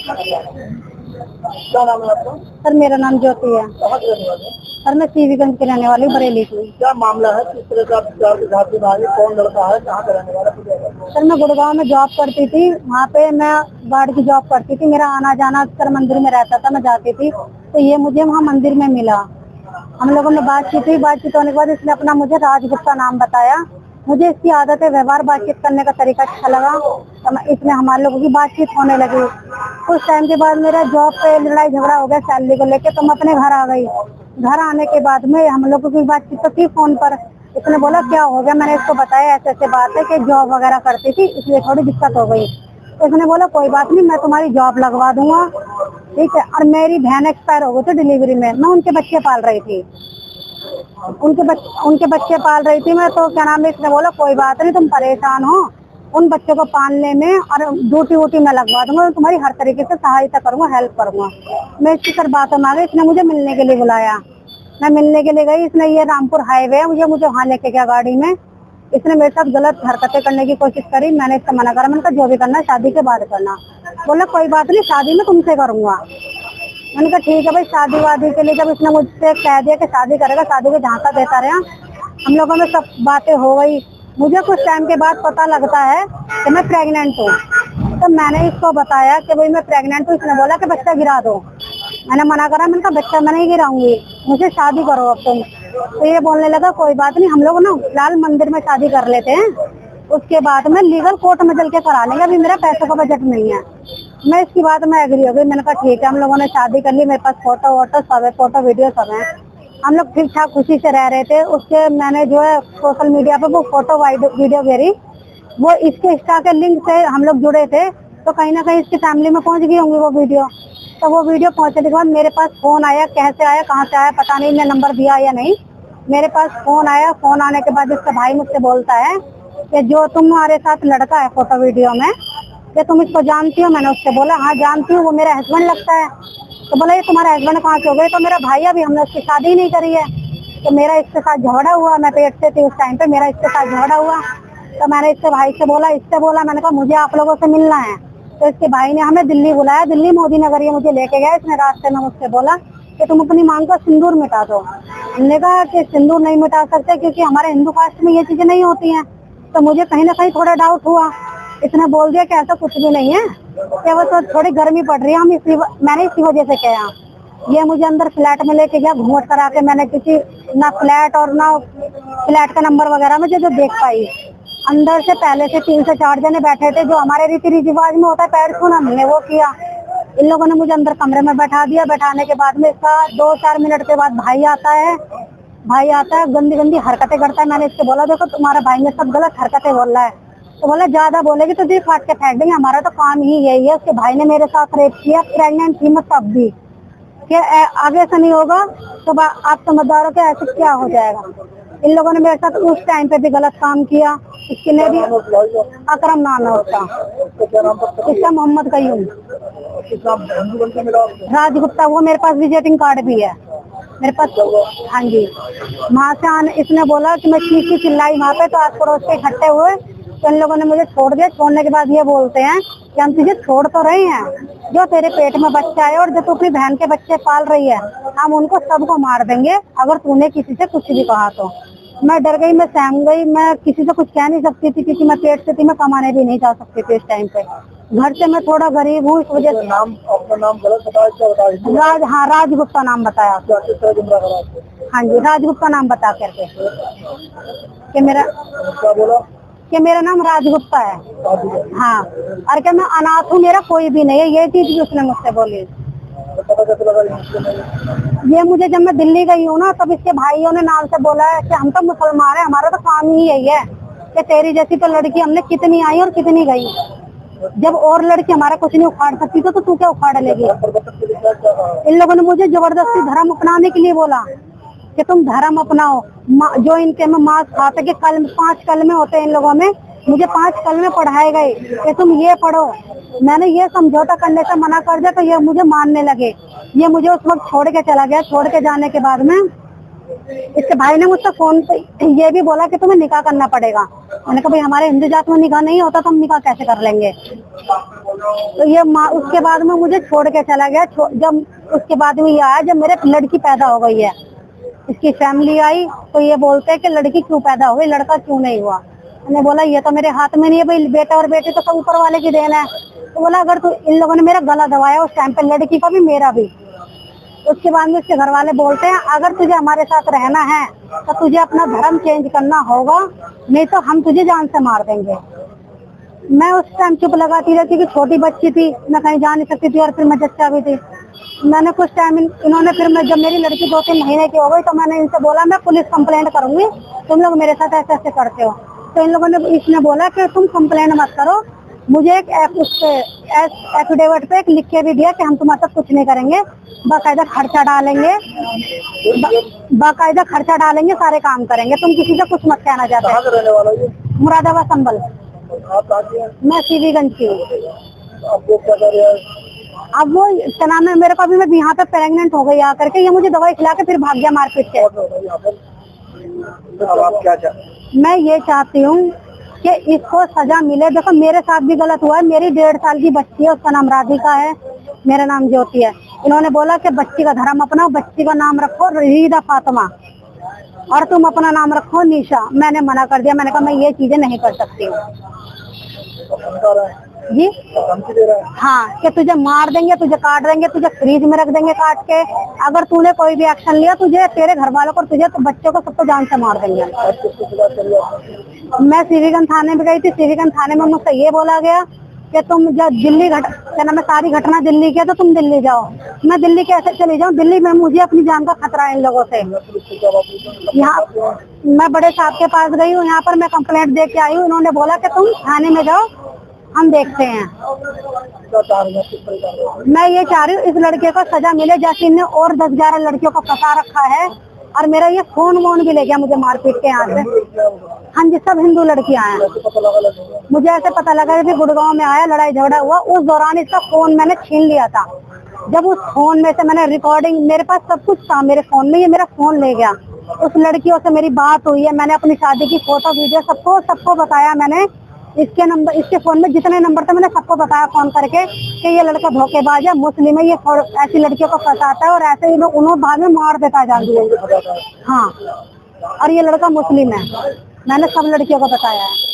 क्या नाम है आपका? सर मेरा नाम ज्योति है। कहाँ के रहने वाले हैं? सर मैं सीवीगंज की रहने वाली हूँ, बरेली की। क्या मामला है, किस तरह का आप झांसी में आए, कौन लड़का है, कहाँ का रहने वाला है? सर मैं गुड़गांव में जॉब करती थी, वहाँ पे मैं गार्ड की जॉब करती थी। मेरा आना जाना अक्सर मंदिर में रहता था, मैं जाती थी। तो ये मुझे वहाँ मंदिर में मिला, हम लोगों ने बातचीत हुई। बातचीत होने के बाद इसने अपना मुझे राजगुप्ता नाम बताया। मुझे इसकी आदत है, व्यवहार बातचीत करने का तरीका अच्छा लगा, तो इसमें हमारे लोगों की बातचीत होने लगी। कुछ टाइम के बाद मेरा जॉब पे लड़ाई झगड़ा हो गया सैलरी को लेके, तो मैं अपने घर आ गई। घर आने के बाद में हम लोगों की बातचीत तो थी फोन पर। इसने बोला क्या हो गया, मैंने इसको बताया ऐसे ऐसे बात है कि जॉब वगैरह करती थी, इसलिए थोड़ी दिक्कत हो गई। तो इसने बोला कोई बात नहीं, मैं तुम्हारी जॉब लगवा दूंगा, ठीक है। और मेरी बहन एक्सपायर हो गई थी डिलीवरी में, मैं उनके बच्चे पाल रही थी, उनके बच्चे पाल रही थी मैं। तो क्या नाम है, इसने बोला कोई बात नहीं, तुम परेशान हो, उन बच्चों को पालने में और ड्यूटी वूटी में लगवा दूंगा, तुम्हारी हर तरीके से सहायता करूंगा, हेल्प करूंगा। मैं इसकी सर बातों में आ गई। इसने मुझे मिलने के लिए बुलाया, मैं मिलने के लिए गई। इसने, ये रामपुर हाईवे है, मुझे वहाँ लेके गया गाड़ी में। इसने मेरे साथ गलत हरकतें करने की कोशिश करी, मैंने इसका मना करा। मैंने कहा जो भी करना है शादी के बाद करना। बोला कोई बात नहीं, शादी में तुमसे करूंगा। मैंने कहा ठीक है भाई, शादी वादी के लिए जब इसने मुझसे कह दिया कि शादी करेगा, शादी के झांसा देता रहा। हम लोगों में सब बातें हो गई। मुझे कुछ टाइम के बाद पता लगता है कि मैं प्रेग्नेंट हूँ। तो मैंने इसको बताया कि भाई मैं प्रेग्नेंट हूँ। इसने बोला कि बच्चा गिरा दो। मैंने मना करा, मैंने कहा बच्चा मैं नहीं गिराऊंगी, मुझे शादी करो अब तुम। तो ये बोलने लगा कोई बात नहीं, हम लोग ना लाल मंदिर में शादी कर लेते हैं, उसके बाद में लीगल कोर्ट में चल के करा लेंगे, अभी मेरा पैसों का बजट नहीं है। मैं इसकी बात में एग्री हो गई। मैंने कहा ठीक है। हम लोगों ने शादी कर ली, मेरे पास फोटो वोटो सब है, फोटो वीडियो सब है। हम लोग ठीक ठाक खुशी से रह रहे थे। उसके मैंने जो है सोशल मीडिया पे वो फोटो वीडियो भेजी, वो इसके इंस्टा के लिंक से हम लोग जुड़े थे, तो कहीं ना कहीं इसकी फैमिली में पहुंच गई होंगी वो वीडियो। तो वो वीडियो पहुंचने के बाद मेरे पास फोन आया, कैसे आया कहाँ से आया पता नहीं, मैं नंबर दिया या नहीं, मेरे पास फोन आया। फोन आने के बाद इसका भाई मुझसे बोलता है कि जो तुम्हारे साथ लड़का है फोटो वीडियो में, कि तुम इसको जानती हो? मैंने उससे बोला हाँ जानती हूँ, वो मेरा हस्बैंड लगता है। तो बोला ये तुम्हारा हस्बैंड कहाँ से हो गए? तो मेरा भाई, अभी हमने उसकी शादी ही नहीं करी है। तो मेरा इसके साथ झगड़ा हुआ, मैं पेट से थी उस टाइम पे, मेरा इसके साथ झगड़ा हुआ। तो मैंने इसके भाई से बोला, इससे बोला, मैंने कहा मुझे आप लोगों से मिलना है। तो इसके भाई ने हमें दिल्ली बुलाया, दिल्ली मोदी नगर ये मुझे लेके गया। इसने रास्ते में मुझसे बोला कि तुम अपनी मांग का सिंदूर मिटा दो। हमने कहा कि सिंदूर नहीं मिटा सकते क्योंकि हमारे हिंदू कास्ट में ये चीजें नहीं होती हैं। तो मुझे कहीं ना कहीं थोड़ा डाउट हुआ। इसने बोल दिया कि ऐसा कुछ भी नहीं है, कि वो तो थोड़ी गर्मी पड़ रही है, मैंने इसी वजह से कहा। ये मुझे अंदर फ्लैट में लेके गया, घूंघट करा के। मैंने किसी ना फ्लैट और ना फ्लैट का नंबर वगैरह में जो देख पाई। अंदर से पहले से 3 से 4 जने बैठे थे, जो हमारे रीति रिवाज में होता है पैर छूना, हमने वो किया। इन लोगों ने मुझे अंदर कमरे में बैठा दिया। बैठाने के बाद में इसका 2-4 मिनट के बाद भाई आता है, गंदी गंदी हरकतें करता है। मैंने इससे बोला देखो तुम्हारा भाई में सब गलत हरकतें बोल रहा है। तो बोला ज्यादा बोलेगी तो दिल फाट के फेंक देंगे, हमारा तो काम ही यही है। उसके भाई ने मेरे साथ रेप किया, प्रेग्नेंट थी मैं तब भी, कि आगे से नहीं होगा तो आप समझदार हो कि ऐसे क्या हो जाएगा। इन लोगों ने मेरे साथ उस टाइम पे भी गलत काम किया। इसके लिए भी अकरम नाम है उसका, इसका मोहम्मद कयूम राजगुप्ता। वो मेरे पास विजिटिंग कार्ड भी है मेरे पास। हाँ जी, वहाँ से आने इसने बोला कि मैं चीखी चिल्लाई वहाँ पे, तो आस पड़ोस के इकट्ठे हुए। तो इन लोगों ने मुझे छोड़ दिया। छोड़ने के बाद ये बोलते हैं कि हम तुझे छोड़ तो रहे हैं, जो तेरे पेट में बच्चा है और जो तू अपनी बहन के बच्चे पाल रही है, हम उनको सबको मार देंगे अगर तूने किसी से कुछ भी कहा तो। मैं डर गई, मैं सहम गई, मैं किसी से कुछ कह नहीं सकती थी क्योंकि मैं पेट से थी, मैं कमाने भी नहीं जा सकती थी इस टाइम पे। घर से मैं थोड़ा गरीब हूँ, इस वजह से। अपना नाम गलत बताया? हाँ राजगुप्ता नाम बताया। हाँ जी, राजगुप्ता नाम बता करके कि मेरा क्या बोला कि मेरा नाम राजगुप्ता है। हाँ, और क्या मैं अनाथ हूँ, मेरा कोई भी नहीं है, ये चीज भी उसने मुझसे बोली। पता कैसे लगा? ये मुझे जब मैं दिल्ली गई हूँ ना, तब इसके भाइयों ने नाम से बोला है कि हम तो मुसलमान हैं, हमारा तो काम ही यही है कि तेरी जैसी तो लड़की हमने कितनी आई और कितनी गई। जब और लड़की हमारा कुछ नहीं उखाड़ सकती तो तू क्या उखाड़ लेगी? इन लोगों ने मुझे जबरदस्ती धर्म अपनाने के लिए बोला कि तुम धर्म अपनाओ। जो इनके में मांस खाते कि 5 कलमे होते हैं इन लोगों में, मुझे 5 कलमे पढ़ाए गए कि तुम ये पढ़ो। मैंने ये समझौता करने से मना कर दिया तो ये मुझे मानने लगे। ये मुझे उस वक्त छोड़ के चला गया। छोड़ के जाने के बाद में इसके भाई ने मुझसे फोन पे ये भी बोला कि तुम्हें निकाह करना पड़ेगा। मैंने कहा भाई हमारे हिंदू जात में निकाह नहीं होता तो हम निकाह कैसे कर लेंगे। तो ये उसके बाद में मुझे छोड़ के चला गया। जब उसके बाद में ये आया जब मेरे लड़की पैदा हो गई है, इसकी फैमिली आई तो ये बोलते हैं कि लड़की क्यों पैदा हो गई, लड़का क्यों नहीं हुआ। मैंने बोला ये तो मेरे हाथ में नहीं है भाई, बेटा और बेटी तो सब ऊपर वाले की देन है। तो बोला अगर तू इन लोगों ने मेरा गला दबाया उस टाइम पे, लड़की का भी मेरा भी। उसके बाद में उसके घर वाले बोलते हैं अगर तुझे हमारे साथ रहना है तो तुझे अपना धर्म चेंज करना होगा, नहीं तो हम तुझे जान से मार देंगे। मैं उस टाइम चुप लगाती रहती कि छोटी बच्ची थी, मैं कहीं जा नहीं सकती थी और फिर मैं जच्चा भी थी। मैंने कुछ टाइम इन्होंने फिर मैं जब मेरी लड़की 2-3 महीने की हो गई तो मैंने इनसे बोला मैं पुलिस कंप्लेंट करूंगी, तुम लोग मेरे साथ ऐसे ऐसे करते हो। तो इन लोगों ने इसने बोला कि तुम कंप्लेंट मत करो, मुझे एक एफिडेविट पे एक लिख के भी दिया कि हम तुम्हारे साथ कुछ नहीं करेंगे, बाकायदा खर्चा डालेंगे, बाकायदा खर्चा डालेंगे, सारे काम करेंगे, तुम किसी से कुछ मत कहना चाहते। कहाँ से रहने वाला है? मुरादाबाद संभल। आप कहाँ की हैं? मैं सीवीगंज की हूँ। आपको क्या कर रहा है? अब वो क्या नाम है, मेरे को अभी मैं यहाँ पे प्रेग्नेंट हो गई आकर के, ये मुझे दवाई खिला के फिर भाग गया मारपीट के। अब आप क्या चाहते? मैं ये चाहती हूँ कि इसको सजा मिले। देखो मेरे साथ भी गलत हुआ है, मेरी 1.5 साल की बच्ची है, उसका नाम राधिका है, मेरा नाम ज्योति है। इन्होंने बोला कि बच्ची का धर्म अपनाओ, बच्ची का नाम रखो रीदा फातिमा और तुम अपना नाम रखो निशा। मैंने मना कर दिया, मैंने कहा मैं ये चीजें नहीं कर सकती हूँ जी। हाँ कि तुझे मार देंगे, तुझे काट देंगे, तुझे फ्रीज में रख देंगे काट के, अगर तूने कोई भी एक्शन लिया तुझे, तेरे घर वालों को, तुझे तो बच्चों को सबको जान से मार देंगे। मैं सीवीगंज थाने में गई थी, सीवीगंज थाने में मुझसे ये बोला गया कि तुम जब दिल्ली क्या नाम है, सारी घटना दिल्ली की है तो तुम दिल्ली जाओ। मैं दिल्ली कैसे चली जाऊँ, दिल्ली में मुझे अपनी जान का खतरा है इन लोगों से। यहाँ मैं बड़े साहब के पास गई हूँ, यहाँ पर मैं कंप्लेंट दे के आई हूँ। उन्होंने बोला कि तुम थाने में जाओ, हम देखते हैं। मैं ये चाह रही हूँ इस लड़के को सजा मिले, जैसे इन्हें और 10-11 लड़कियों को फंसा रखा है। और मेरा ये फोन वोन भी ले गया मुझे मारपीट के यहाँ से। हाँ जी, सब हिंदू लड़कियां हैं। मुझे ऐसे पता लगा कि गुड़गांव में आया, लड़ाई झगड़ा हुआ, उस दौरान इसका फोन मैंने छीन लिया था। जब उस फोन में से मैंने रिकॉर्डिंग, मेरे पास सब कुछ था मेरे फोन में, ये मेरा फोन ले गया। उस लड़कियों से मेरी बात हुई है, मैंने अपनी शादी की फोटो वीडियो सबको बताया। मैंने इसके नंबर, इसके फोन में जितने नंबर थे मैंने सबको बताया फोन करके कि ये लड़का धोखेबाज है, मुस्लिम है, ये ऐसी लड़कियों को फंसाता है और ऐसे ही उन्होंने बाद में मार देता है जान। हाँ, और ये लड़का मुस्लिम है, मैंने सब लड़कियों को बताया है।